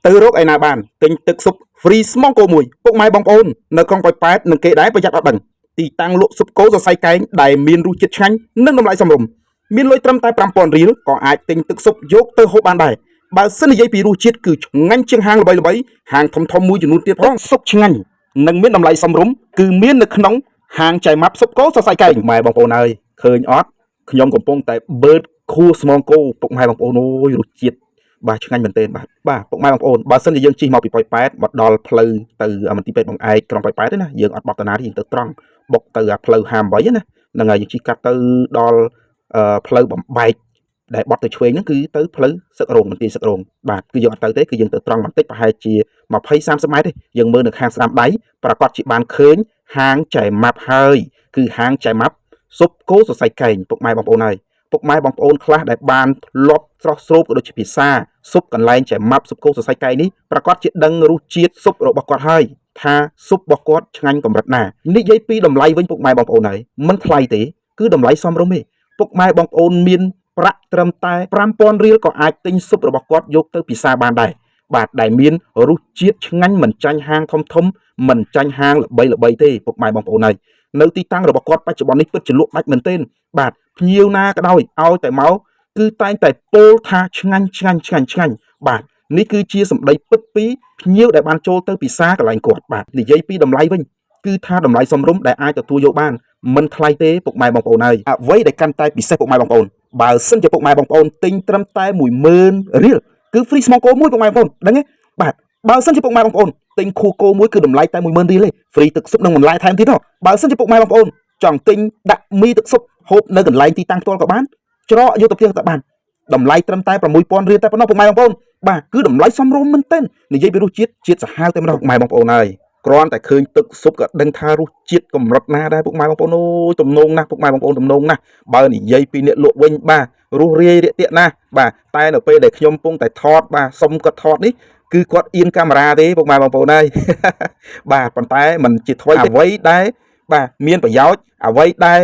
ទៅរកឯណាបានទិញទឹកស៊ុប free ស្មងគោមួយពុកម៉ែបងប្អូននៅក្រុងប៉ោយប៉ែតនិងគេដែរប្រយ័ត្នអត់ដឹងទីតាំងលក់ស៊ុបគោសរសៃកែងដែលមានរសជាតិឆ្ងាញ់និងតម្លៃសមរម្យមានលុយត្រឹមតែ 5,000 រៀលក៏អាចទិញទឹកស៊ុបយកទៅហូបបានដែរបើសិននិយាយពីរសជាតិគឺឆ្ងាញ់ជាងហាងល្បីៗហាងធំៗមួយចំនួនទៀតផងស៊ុបឆ្ងាញ់និងមានតម្លៃសមរម្យគឺមាននៅក្នុងហាងចៃម៉ាប់ស៊ុបគោសរសៃកែងម៉ែបងប្អូនអើយឃើញអត់ខ្ញុំកំពុងតែបឺតខួរស្មងគោពុកម៉ែបងប្អូនអូយរសជាតិបាទឆ្ងាញ់មែនទែនបាទពុកម៉ែបងប្អូនបើសិនជាយើងជិះមកពីប៉ោយប៉ែតមកដល់ផ្លូវទៅមន្ទីរពេទ្យបង្អែកក្រុងប៉ោយប៉ែតទេណាយើងអត់បត់តាណាទេយើងទៅត្រង់បុកទៅផ្លូវ58ណាហ្នឹងហើយយើងជិះកាត់ទៅដល់ផ្លូវបំបែកដែលបត់ទៅឆ្វេងហ្នឹងគឺទៅផ្លូវសឹករោងមន្ទីរសឹករោងបាទគឺយើងអត់ទៅទេគឺយើងទៅត្រង់បន្តិចប្រហែលជា20-30 ម៉ែត្រទេយើងមើលនៅខាងស្ដាំដៃប្រកាសជាបានឃើញហាងចៃម៉ាប់ហើយគឺហាងចៃម៉ាប់ស៊ុបគោសរសៃកែងពុកម៉ែបងប្អូនហើយពុកម៉ែបងប្អូនខ្លះដែលបានលប់ស្រស់ស្រូបក៏ដូចជាភាសាស៊ុបកន្លែងចៃម៉ាប់ស៊ុបគោសរសៃកែងនេះប្រកាសជាដឹងរសជាតិស៊ុបរបស់គាត់ហើយថាស៊ុបរបស់គាត់ឆ្ងាញ់កម្រិតណានិយាយពីតម្លៃវិញពុកម៉ែបងប្អូនហើយមិនថ្លៃទេគឺតម្លៃសមរម្យទេពុកម៉ែបងប្អូនមានប្រាក់ត្រឹមតែ 5,000 រៀលក៏អាចទិញស៊ុបរបស់គាត់យកទៅពិសាបានដែរបាទដែលមានរសជាតិឆ្ងាញ់មិនចាញ់ហាងធំមិនចាញ់ហាងល្បីទេពុកម៉ែបងប្អូនហើយនៅទីតាំងរបស់គាត់បច្ចុប្បន្ននេះពិតជាលក់ដាច់មែនទែនបាទភ្ញៀវណាក៏ដោយឲ្យតែមកគឺតែងតែពោលថាឆ្ងាញ់បាទនេះគឺជាសម្ដីពិតពីភ្ញៀវដែលបានចូលទៅពិសាកន្លែងគាត់បាទនិយាយពីតម្លៃវិញគឺថាតម្លៃសមរម្យដែលអាចទទួលយកបានមិនថ្លៃទេពុកម៉ែបងប្អូនហើយអ្វីដែលកាន់តែពិសេសពុកម៉ែបងប្អូនបើសិនជាពុកម៉ែបងប្អូនទិញត្រឹមតែ 10,000 រៀលគឺ free ស្មងគោមួយពុកម៉ែបងប្អូនដឹងទេបាទបើសិនជាពុកម៉ែបងប្អូនទិញខួរគោមួយគឺតម្លៃតែ 10,000 រៀលទេ free ទឹកស៊ុបនិងបន្លែថែមទៀតហ៎បើសិនជាពុកម៉ែបងប្អូនចង់ទិញដាក់មីទឹកស៊ុបហូបនៅកន្លែងទីតាំងផ្ទាល់ក៏បានច្រកយកទៅផ្ទះក៏បានតម្លៃត្រឹមតែ 6,000 រៀលតែប៉ុណ្ណោះពុកម៉ែបងប្អូនបាទគឺតម្លៃសមរម្យមែនទែននិយាយពីរសជាតិសាហាវតែម្ដងពុកម៉ែបងប្អូនហើយគ្រាន់តែឃើញទឹកស៊ុបក៏ដឹងថារសជាតិកម្រិតណាដែរពុកម៉ែបងប្អូនអូយទំនងណាស់ពុកម៉ែបងប្អូនទំនងណាស់បើនិយាយពីអ្នកលក់វិញបាទរស់រាយរាក់ទាក់ណាស់បាទតែនៅពេលដែលខ្ញុំកំពុងតែថតបាទសុំគាត់ថតនេះគឺគាត់អៀនកាមេរ៉ាទេពុកម៉ែបងប្អូនហើយបាទប៉ុន្តែมันជាថ្មីអ្វីដែលបាទមានប្រយោជន៍អ្វីដែល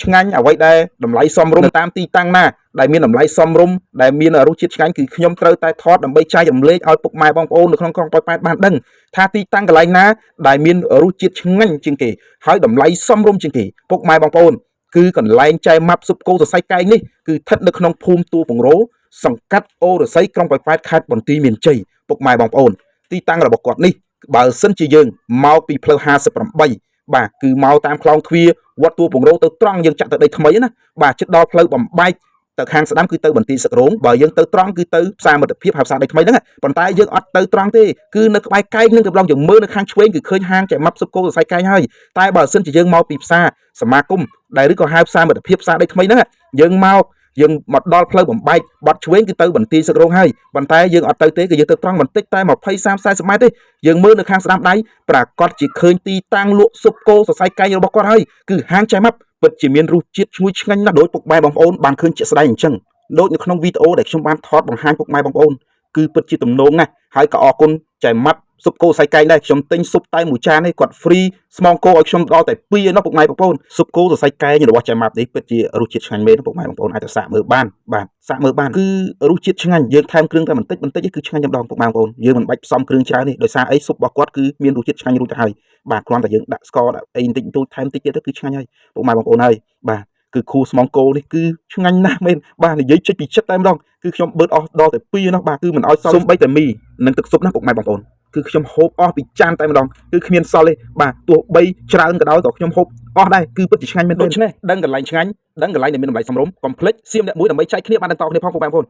ឆ្ងាញ់អ្វីដែលតម្លៃសមរម្យតាមទីតាំងណាដែលមានតម្លៃសមរម្យដែលមានរសជាតិឆ្ងាញ់គឺខ្ញុំត្រូវតែថតដើម្បីចែករំលែកឲ្យពុកម៉ែបងប្អូននៅក្នុងក្រុងប៉ោយប៉ែតបានដឹងថាទីតាំងកន្លែងណាដែលមានរសជាតិឆ្ងាញ់ជាងគេហើយតម្លៃសមរម្យជាងគេពុកម៉ែបងប្អូនគឺកន្លែងចៃម៉ាប់ស៊ុបគោសរសៃកែងនេះគឺស្ថិតនៅក្នុងភូមិទួលពង្រោសង្កាត់អូរស័យក្រុងប៉ោយប៉ែតខេត្តបន្ទាយមានជ័យពុកម៉ែបងប្អូនទីតាំងរបស់គាត់នេះបើសិនជាយើងមកពីផ្លូវ58បាទគឺមកតាមខ្លងទ្វារវត្តទួលពង្រោទៅត្រង់យើងចាក់ទៅដីថ្មីណាបាទជិតដល់ផ្លូវបំបែកទៅខាងស្ដាំគឺទៅបន្ទាយសឹករោងបើយើងទៅត្រង់គឺទៅផ្សារមិត្តភាពហើយផ្សារដីថ្មីហ្នឹងប៉ុន្តែយើងអត់ទៅត្រង់ទេគឺនៅក្បែរកែងនឹងកំឡុងយើងមើលនៅខាងឆ្វេងគឺឃើញហាងចៃម៉ាប់ស៊ុបគោសរសៃកែងហើយតែបើសិនជាយើងមកពីផ្សារសមាគមដែលឬក៏ហៅផ្សារមិត្តភាពផ្សារដីថ្មីហ្នឹងយើងមកដល់ផ្លូវបំបែកបត់ឆ្វេងគឺទៅបន្ទាយសឹករោងហើយប៉ុន្តែយើងអត់ទៅទេគឺយើងទៅត្រង់បន្តិចតែ20-30-40 ម៉ែត្រទេយើងមើលនៅខាងស្ដាំដៃប្រាកដជាឃើញទីតាំងលក់ស៊ុបគោសរសៃកែងរបស់គាត់ហើយគឺហាងចៃម៉ាប់ពិតជាមានរសជាតិឈ្ងុយឆ្ងាញ់ណាស់ដោយពុកម៉ែបងប្អូនបានឃើញជាក់ស្ដែងអញ្ចឹងដូចនៅក្នុងវីដេអូដែលខ្ញុំបានថតបង្ហាញពុកម៉ែបងប្អូនគឺពិតជាទំនងណាស់ហើយក៏អរគុណចៃម៉ាប់ស៊ុបគោសៃកែងដែរខ្ញុំទិញស៊ុបតែមួយចាននេះគាត់ free ស្មងគោឲ្យខ្ញុំដល់តែ2ឯណោះពុកម៉ែបងប្អូនស៊ុបគោសរសៃកែងរបស់ចៃម៉ាប់នេះពិតជារសជាតិឆ្ងាញ់មែនពុកម៉ែបងប្អូនអាចទៅសាកមើលបានបាទសាកមើលបានគឺរសជាតិឆ្ងាញ់យើងថែមគ្រឿងតែបន្តិចគឺឆ្ងាញ់តែម្ដងពុកម៉ែបងប្អូនយើងមិនបាច់ផ្សំគ្រឿងច្រើនទេដោយសារអីស៊ុបរបស់គាត់គឺមានរសជាតិឆ្ងាញ់រួចទៅហើយបាទគ្រាន់តែយើងដាក់ស្ករដាក់អីបន្តិចបន្តួចថែមតិចទៀតទៅគឺឆ្ងាញ់ហើយពុកម៉ែបងប្អូនហើយបាទគឺខួរស្មងគោនេះគឺឆ្ងាញ់ណាស់មែនបាទនិយាយចេញពីចិត្តតែម្ដងគឺខ្ញុំបឺតអស់ដល់តែ2នោះបាទគឺមិនអោយសល់សូម្បីតែមីនិងទឹកស៊ុបណាពុកម៉ែបងប្អូនគឺខ្ញុំហូបអស់ពីចានតែម្ដងគឺគ្មានសល់ទេបាទទោះបីច្រើនក៏ដោយក៏ខ្ញុំហូបអស់ដែរគឺពិតជាឆ្ងាញ់មែនទេដូច្នេះដឹងកន្លែងឆ្ងាញ់ដឹងកន្លែងដែលមានតម្លៃសមរម្យកុំភ្លេចសៀមអ្នកមួយដើម្បីចែកគ្នាបានដល់តគ្នាផងពុកម៉ែបងប្អូន